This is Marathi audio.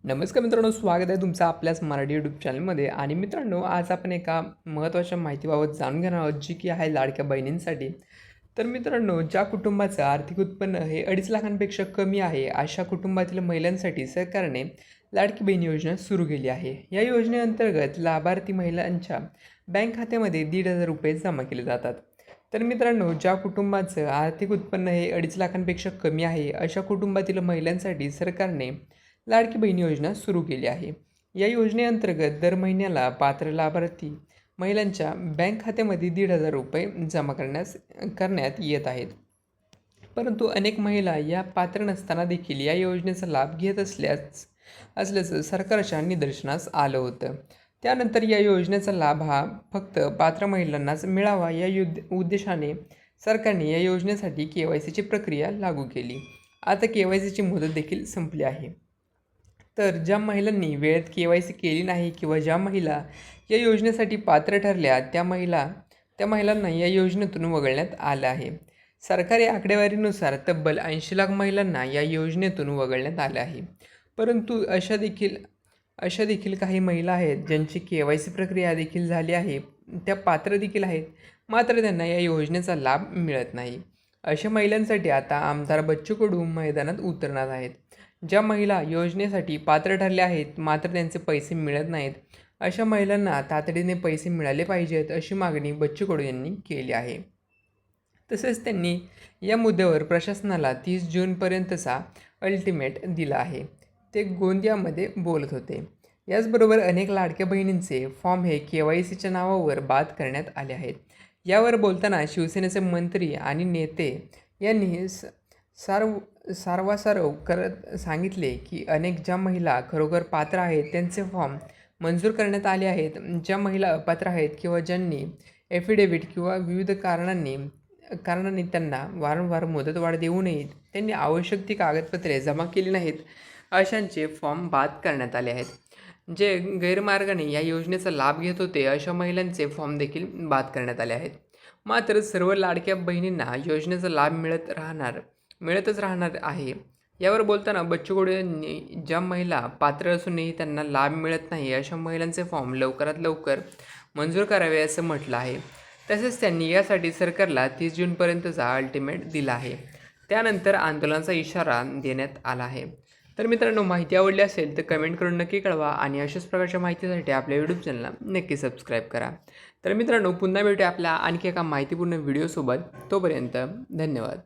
नमस्कार मित्रांनो, स्वागत आहे तुमचं आपल्याच मराठी यूट्यूब चॅनलमध्ये. आणि मित्रांनो, आज आपण एका महत्त्वाच्या माहितीबाबत जाणून घेणार आहोत, जी की आहे लाडक्या बहिणींसाठी. तर मित्रांनो, ज्या कुटुंबाचं आर्थिक उत्पन्न हे 2.5 लाखांपेक्षा कमी आहे, अशा कुटुंबातील महिलांसाठी सरकारने लाडकी बहीण योजना सुरू केली आहे. या योजनेअंतर्गत लाभार्थी महिलांच्या बँक खात्यामध्ये ₹1,500 जमा केले जातात. तर मित्रांनो, ज्या कुटुंबाचं आर्थिक उत्पन्न हे 2.5 लाखांपेक्षा कमी आहे, अशा कुटुंबातील महिलांसाठी सरकारने लाडकी बहीण योजना सुरू केली आहे. या योजनेअंतर्गत दर महिन्याला पात्र लाभार्थी महिलांच्या बँक खात्यामध्ये ₹1,500 जमा करण्यात येत आहेत. परंतु अनेक महिला या पात्र नसताना देखील या योजनेचा लाभ घेत असल्याचं सरकारच्या निदर्शनास आलं होतं. त्यानंतर या योजनेचा लाभ हा फक्त पात्र महिलांनाच मिळावा या उद्देशाने सरकारने या योजनेसाठी KYCची प्रक्रिया लागू केली. आता KYCची मुदत देखील संपली आहे. तर ज्या महिलांनी वेळेत KYC केली नाही किंवा ज्या महिला या योजनेसाठी पात्र ठरल्या त्या महिलांना या योजनेतून वगळण्यात आलं आहे. सरकारी आकडेवारीनुसार तब्बल 80 लाख महिलांना या योजनेतून वगळण्यात आलं आहे. परंतु अशा देखील काही महिला आहेत ज्यांची KYC प्रक्रिया देखील झाली आहे, त्या पात्र देखील आहेत, मात्र त्यांना या योजनेचा लाभ मिळत नाही. अशा महिलांसाठी आता आमदार बच्चू कडू मैदानात उतरणार आहेत. ज्या महिला योजनेसाठी पात्र ठरल्या आहेत मात्र त्यांचे पैसे मिळत नाहीत, अशा महिलांना तातडीने पैसे मिळाले पाहिजेत अशी मागणी बच्चू कडू यांनी केली आहे. तसेच त्यांनी या मुद्द्यावर प्रशासनाला 30 जूनपर्यंतचा अल्टिमेट दिला आहे. ते गोंदियामध्ये बोलत होते. याचबरोबर अनेक लाडक्या बहिणींचे फॉर्म हे KYCच्या नावावर बाद करण्यात आले आहेत. यावर बोलताना शिवसेनेचे मंत्री आणि नेते यांनी सारवासारव करत सांगितले की अनेक ज्या महिला खरोखर पात्र आहेत त्यांचे फॉर्म मंजूर करण्यात आले आहेत. ज्या महिला अपात्र आहेत किंवा ज्यांनी ॲफिडेव्हिट किंवा विविध कारणांनी त्यांना वारंवार मुदतवाढ देऊ नये, त्यांनी आवश्यक ती कागदपत्रे जमा केली नाहीत, अशांचे फॉर्म बाद करण्यात आले आहेत. जे गैरमार्गाने या योजनेचा लाभ घेत होते अशा महिलांचे फॉर्म देखील बाद करण्यात आले आहेत. मात्र सर्व लाडक्या बहिणींना योजनेचा लाभ मिळतच राहणार आहे. यावर बोलताना बच्चू कडू यांनी ज्या महिला पात्र असूनही त्यांना लाभ मिळत नाही अशा महिलांचे फॉर्म लवकरात लवकर मंजूर करावे असं म्हटलं आहे. तसेच त्यांनी यासाठी सरकारला 30 जूनपर्यंतचा अल्टिमेट दिला आहे. त्यानंतर आंदोलनाचा इशारा देण्यात आला आहे. तर मित्रांनो, माहिती आवडली असेल तर कमेंट करून नक्की कळवा आणि अशाच प्रकारच्या माहितीसाठी आपल्या यूट्यूब चॅनलला नक्की सबस्क्राईब करा. तर मित्रांनो, पुन्हा भेटूया आपल्या आणखी एका माहितीपूर्ण व्हिडिओसोबत. तोपर्यंत धन्यवाद.